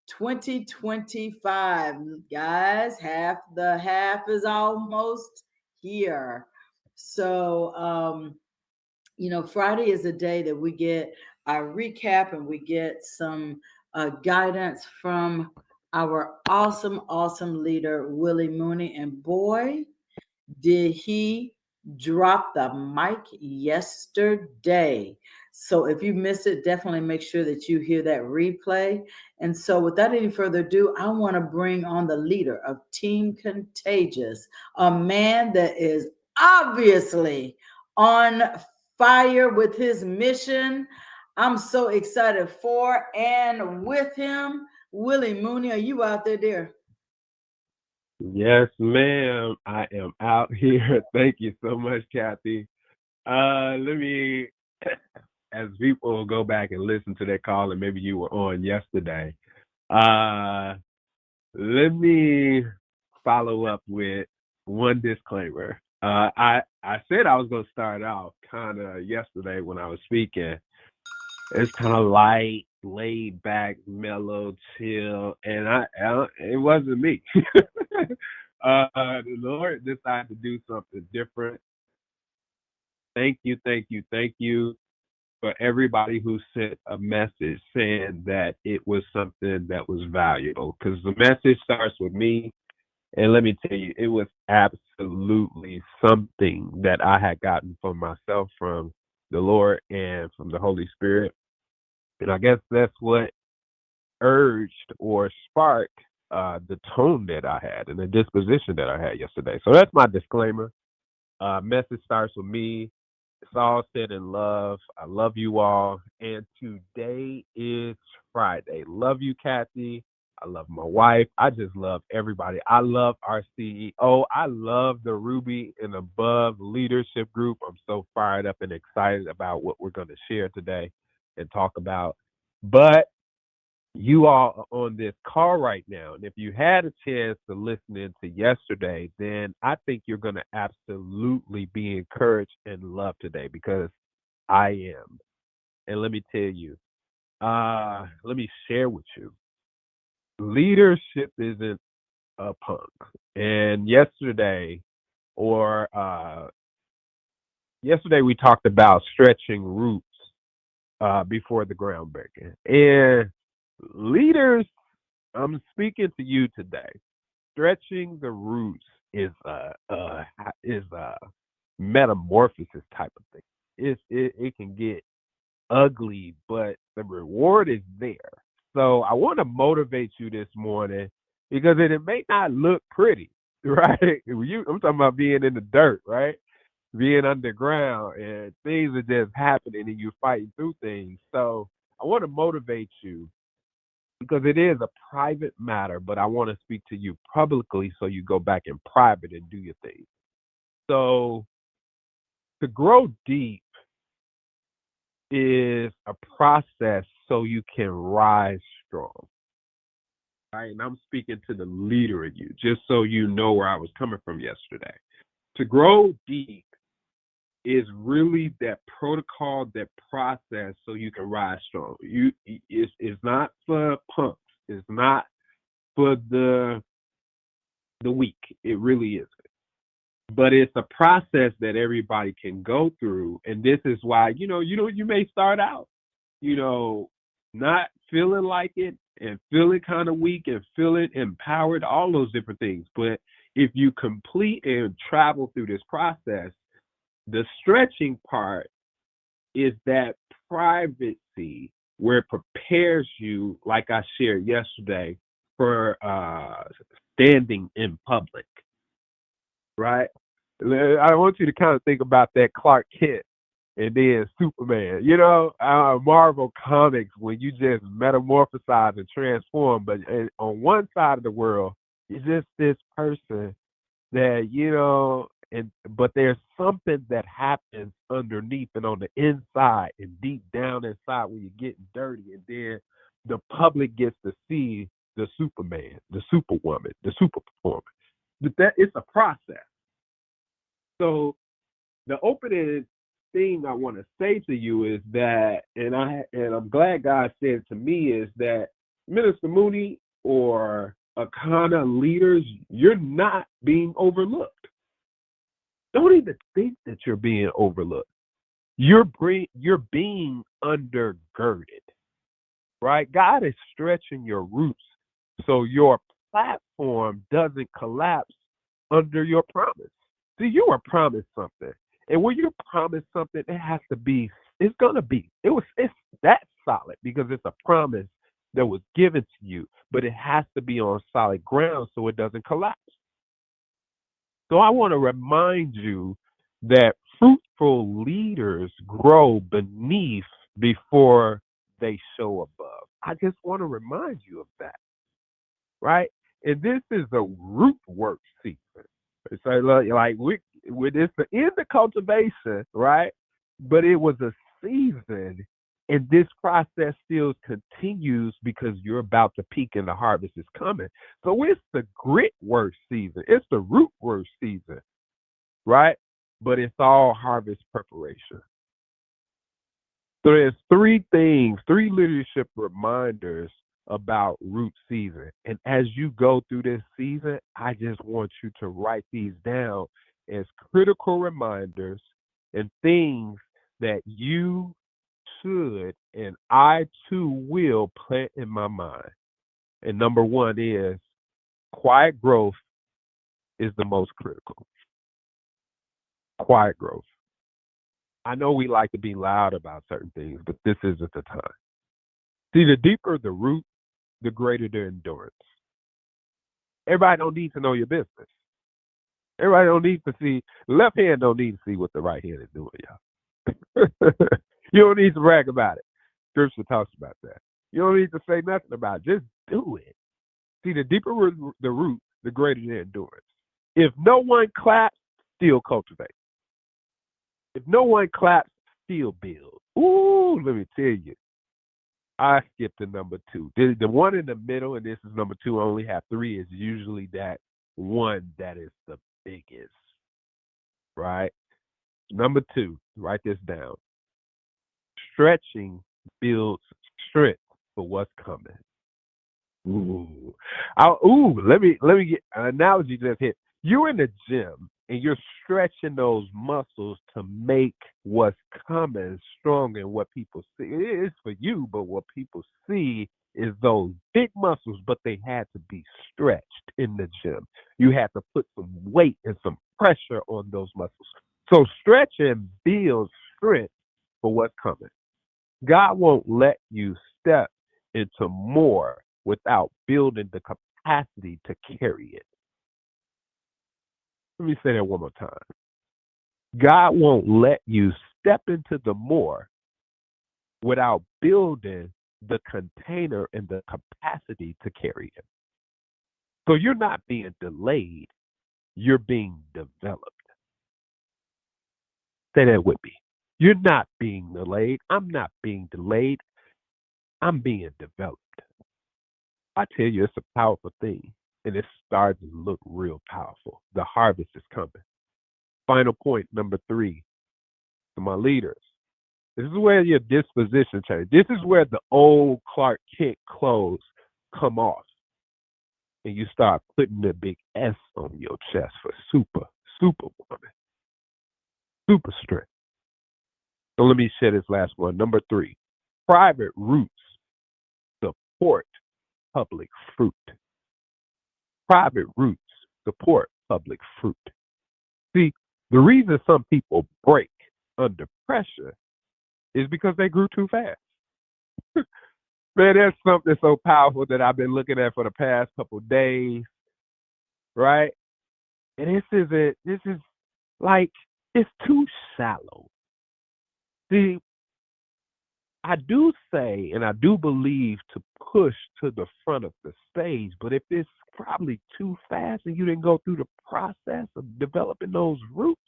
2025. Guys, half is almost here. So Friday is a day that we get our recap and we get some guidance from our awesome leader, Willie Mooney. And boy, did he drop the mic yesterday. So if you missed it, definitely make sure that you hear that replay. And so without any further ado, I want to bring on the leader of Team Contagious, a man that is obviously on fire with his mission. I'm so excited for and with him. Willie Mooney, are you out there, dear? Yes, ma'am. I am out here. Thank you so much, Kathy. Let me, as people go back and listen to that call, and maybe you were on yesterday, uh, let me follow up with one disclaimer. I said I was going to start off kind of yesterday when I was speaking. It's kind of light, laid back, mellow, chill, and it wasn't me. The Lord decided to do something different. Thank you for everybody who sent a message saying that it was something that was valuable. Because the message starts with me, and let me tell you, it was absolutely something that I had gotten for myself from the Lord and from the Holy Spirit. And I guess that's what urged or sparked the tone that I had and the disposition that I had yesterday. So that's my disclaimer. Message starts with me. It's all said in love. I love you all. And today is Friday. Love you, Kathy. I love my wife. I just love everybody. I love our CEO. I love the Ruby and Above Leadership Group. I'm so fired up and excited about what we're going to share today and talk about. But you all are on this call right now. And if you had a chance to listen into yesterday, then I think you're going to absolutely be encouraged and loved today because I am. And let me tell you, let me share with you. Leadership isn't a punk. And or yesterday we talked about stretching roots before the groundbreaking. And leaders, I'm speaking to you today. Stretching the roots is a metamorphosis type of thing. It can get ugly, but the reward is there. So I want to motivate you this morning because it may not look pretty, right? I'm talking about being in the dirt, right? Being underground and things are just happening and you're fighting through things. So I want to motivate you because it is a private matter, but I want to speak to you publicly so you go back in private and do your thing. So to grow deep is a process so you can rise strong. Right? And I'm speaking to the leader in you, just so you know where I was coming from yesterday. To grow deep is really that protocol, that process so you can rise strong. It's not for punks. It's not for the weak. It really isn't. But it's a process that everybody can go through. And this is why, you may start out, not feeling like it and feeling kind of weak and feeling empowered, all those different things. But if you complete and travel through this process, the stretching part is that privacy where it prepares you, like I shared yesterday, for standing in public, right? I want you to kind of think about that Clark Kent and then Superman. Marvel Comics, when you just metamorphosize and transform, but on one side of the world, you're just this person that, but there's something that happens underneath and on the inside and deep down inside when you're getting dirty, and then the public gets to see the Superman, the Superwoman, the super performer. But that it's a process. So the opening thing I want to say to you is that, and I'm glad God said to me is that Minister Mooney or Akana leaders, you're not being overlooked. Don't even think that you're being overlooked. You're being undergirded, right? God is stretching your roots so your platform doesn't collapse under your promise. See, you were promised something. And when you're promised something, it has to be, it's gonna be. It's that solid because it's a promise that was given to you, but it has to be on solid ground so it doesn't collapse. So I want to remind you that fruitful leaders grow beneath before they show above. I just want to remind you of that, right? And this is a root work season. So like it's the end of cultivation, right? But it was a season, and this process still continues because you're about to peak and the harvest is coming. So it's the grit work season. It's the root work season, right? But it's all harvest preparation. So there's three things, three leadership reminders about root season. And as you go through this season, I just want you to write these down as critical reminders and things that you should and I too will plant in my mind. And number one is quiet growth is the most critical. Quiet growth. I know we like to be loud about certain things, but this isn't the time. See, the deeper the root, the greater the endurance. Everybody don't need to know your business. Everybody don't need to see, the left hand don't need to see what the right hand is doing, y'all. You don't need to brag about it. Scripture talks about that. You don't need to say nothing about it. Just do it. See, the deeper the root, the greater the endurance. If no one claps, still cultivate. If no one claps, still build. Ooh, let me tell you. I skipped to number two. The one in the middle, and this is number two, I only have three, is usually that one that is the biggest, right? Number two, write this down. Stretching builds strength for what's coming. Ooh. Let me get an analogy just hit. You're in the gym and you're stretching those muscles to make what's coming stronger and what people see. It is for you, but what people see is those big muscles, but they had to be stretched in the gym. You had to put some weight and some pressure on those muscles. So stretching builds strength for what's coming. God won't let you step into more without building the capacity to carry it. Let me say that one more time. God won't let you step into the more without building the container and the capacity to carry it. So you're not being delayed, you're being developed. Say that with me. You're not being delayed. I'm not being delayed. I'm being developed. I tell you, it's a powerful thing, and it's starting to look real powerful. The harvest is coming. Final point, number three, to my leaders. This is where your disposition changes. This is where the old Clark Kent clothes come off, and you start putting the big S on your chest for superwoman, super strength. So let me share this last one. Number three, private roots support public fruit. Private roots support public fruit. See, the reason some people break under pressure is because they grew too fast. Man, there's something so powerful that I've been looking at for the past couple of days, right? And this is like, it's too shallow. See, I do say, and I do believe to push to the front of the stage, but if it's probably too fast and you didn't go through the process of developing those roots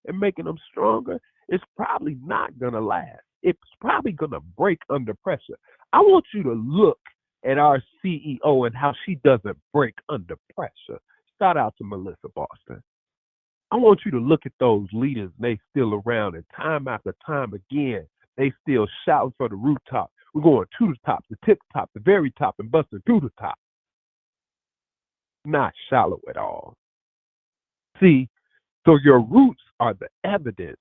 and making them stronger, it's probably not going to last. It's probably going to break under pressure. I want you to look at our CEO and how she doesn't break under pressure. Shout out to Melissa Boston. I want you to look at those leaders, and they still around, and time after time again, they still shouting for the rooftop. We're going to the top, the tip top, the very top, and busting through the top. Not shallow at all. See, so your roots are the evidence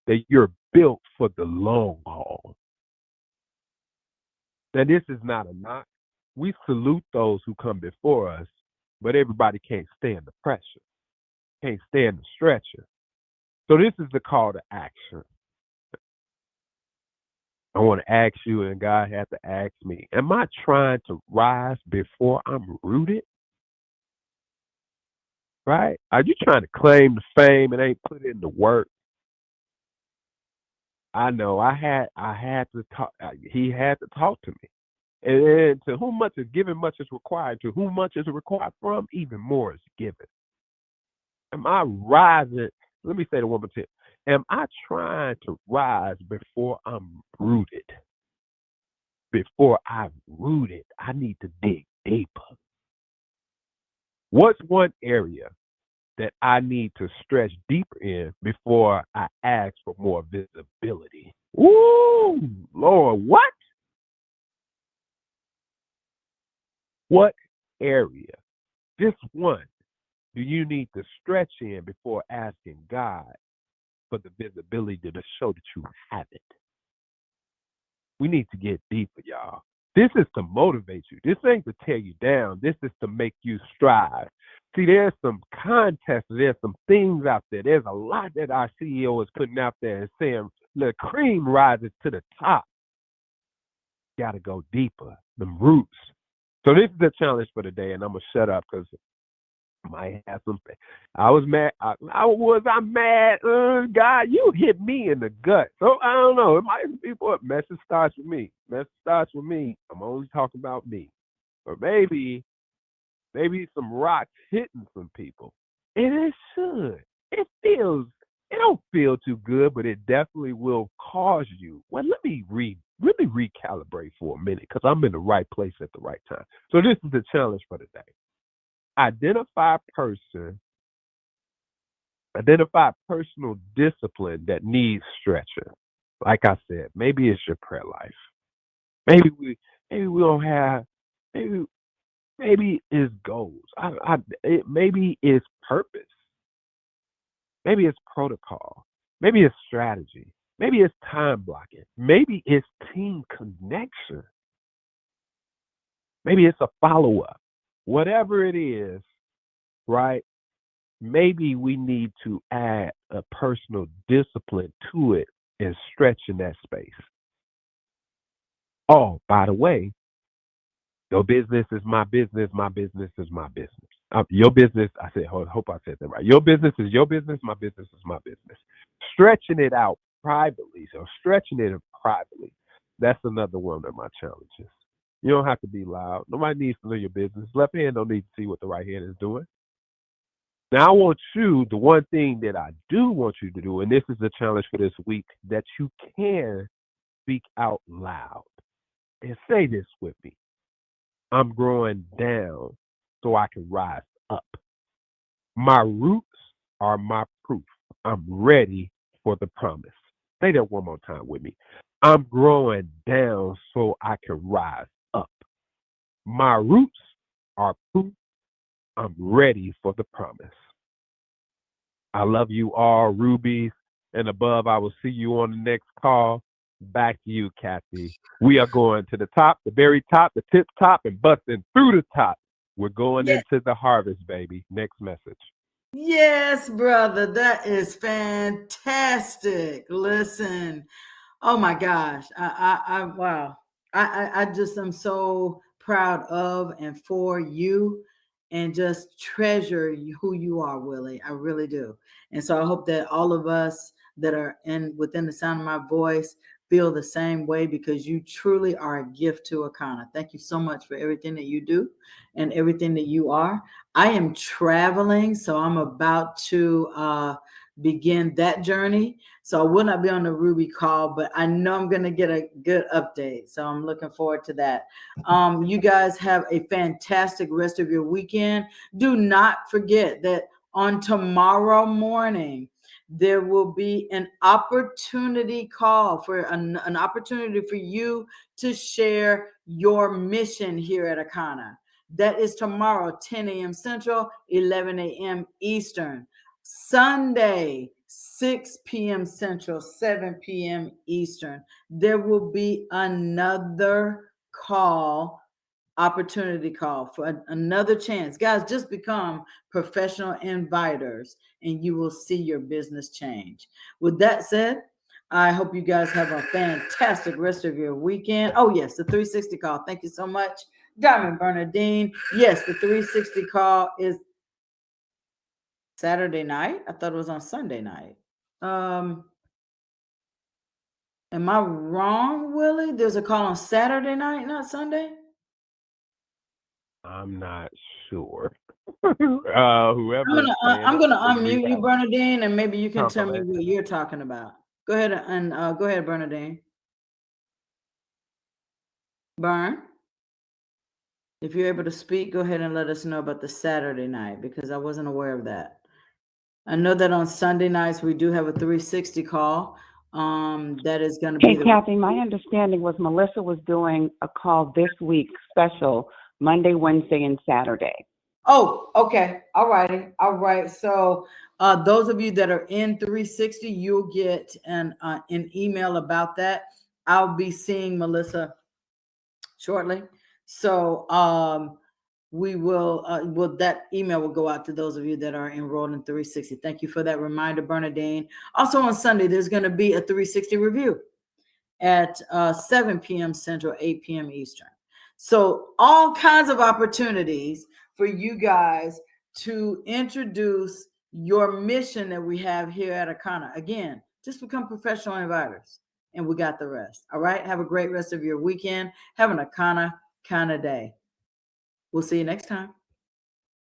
that you're built for the long haul. Now, this is not a knock. We salute those who come before us, but everybody can't stand the pressure, can't stand the stretcher. So this is the call to action. I want to ask you, and God had to ask me, am I trying to rise before I'm rooted? Right? Are you trying to claim the fame and ain't put in the work? I know I had to talk. He had to talk to me. And to whom much is given, much is required. To whom much is required from, even more is given. Am I rising? Let me say the one more time. Am I trying to rise before I'm rooted? Before I'm rooted, I need to dig deeper. What's one area that I need to stretch deeper in before I ask for more visibility? Ooh, Lord, what? What area, just one, do you need to stretch in before asking God for the visibility to show that you have it? We need to get deeper, y'all. This is to motivate you. This ain't to tear you down. This is to make you strive. See, there's some contests, there's some things out there. There's a lot that our CEO is putting out there and saying, the cream rises to the top. Got to go deeper, the roots. So this is the challenge for today, and I'm going to shut up because I might have something. I was mad. I'm mad? God, you hit me in the gut. So I don't know. It might be what message starts with me. Message starts with me. I'm only talking about me. Or maybe some rocks hitting some people. And it should. It don't feel too good, but it definitely will cause you. Well, let me recalibrate for a minute because I'm in the right place at the right time. So this is the challenge for today. Identify personal discipline that needs stretching. Like I said, maybe it's your prayer life. Maybe we don't have. Maybe it's goals. Maybe it's purpose. Maybe it's protocol. Maybe it's strategy. Maybe it's time blocking. Maybe it's team connection. Maybe it's a follow-up. Whatever it is, right? Maybe we need to add a personal discipline to it and stretch in that space. Oh, by the way, your business is my business. My business is my business. Your business, I said, hope I said that right. Your business is your business. My business is my business. Stretching it out privately. So stretching it privately. That's another one of my challenges. You don't have to be loud. Nobody needs to know your business. Left hand don't need to see what the right hand is doing. Now I want you, the one thing that I do want you to do, and this is the challenge for this week, that you can speak out loud and say this with me. I'm growing down so I can rise up. My roots are my proof. I'm ready for the promise. Say that one more time with me. I'm growing down so I can rise up. My roots are proof. I'm ready for the promise. I love you all, rubies and above. I will see you on the next call. Back to you, Kathy. We are going to the top, the very top, the tip top, and busting through the top. We're going into the harvest, baby. Next message. Yes, brother. That is fantastic. Listen. Oh my gosh. Wow. I just am so proud of and for you and just treasure who you are, Willie. I really do. And so I hope that all of us that are within the sound of my voice feel the same way because you truly are a gift to Akana. Thank you so much for everything that you do and everything that you are. I am traveling, so I'm about to begin that journey. So I will not be on the Ruby call, but I know I'm going to get a good update. So I'm looking forward to that. You guys have a fantastic rest of your weekend. Do not forget that on tomorrow morning, there will be an opportunity call for an opportunity for you to share your mission here at Akana. That is tomorrow, 10 a.m. Central, 11 a.m. Eastern. Sunday, 6 p.m. Central, 7 p.m. Eastern. There will be another call, opportunity call for another chance. Guys, just become professional inviters and you will see your business change. With that said, I hope you guys have a fantastic rest of your weekend. Oh, yes, the 360 call. Thank you so much, Diamond Bernadine. Yes, the 360 call is Saturday night. I thought it was on Sunday night. Am I wrong, Willie? There's a call on Saturday night, not Sunday? I'm not sure. Whoever is saying I'm gonna figure it unmute you, out. Bernadine, and maybe you can tell me Okay. what you're talking about. Go ahead and go ahead, Bernadine. Bern, if you're able to speak, go ahead and let us know about the Saturday night because I wasn't aware of that. I know that on Sunday nights we do have a 360 call. That is going to be Hey, Kathy, my understanding was Melissa was doing a call this week special Monday, Wednesday, and Saturday. Oh, okay. All righty. All right. So those of you that are in 360, you'll get an email about that. I'll be seeing Melissa shortly. So we will that email will go out to those of you that are enrolled in 360. Thank you for that reminder, Bernadine. Also on Sunday, there's going to be a 360 review at 7 p.m. Central, 8 p.m. Eastern. So all kinds of opportunities for you guys to introduce your mission that we have here at Akana. Again, just become professional inviters and we got the rest. All right. Have a great rest of your weekend. Have an Akana kind of day. We'll see you next time.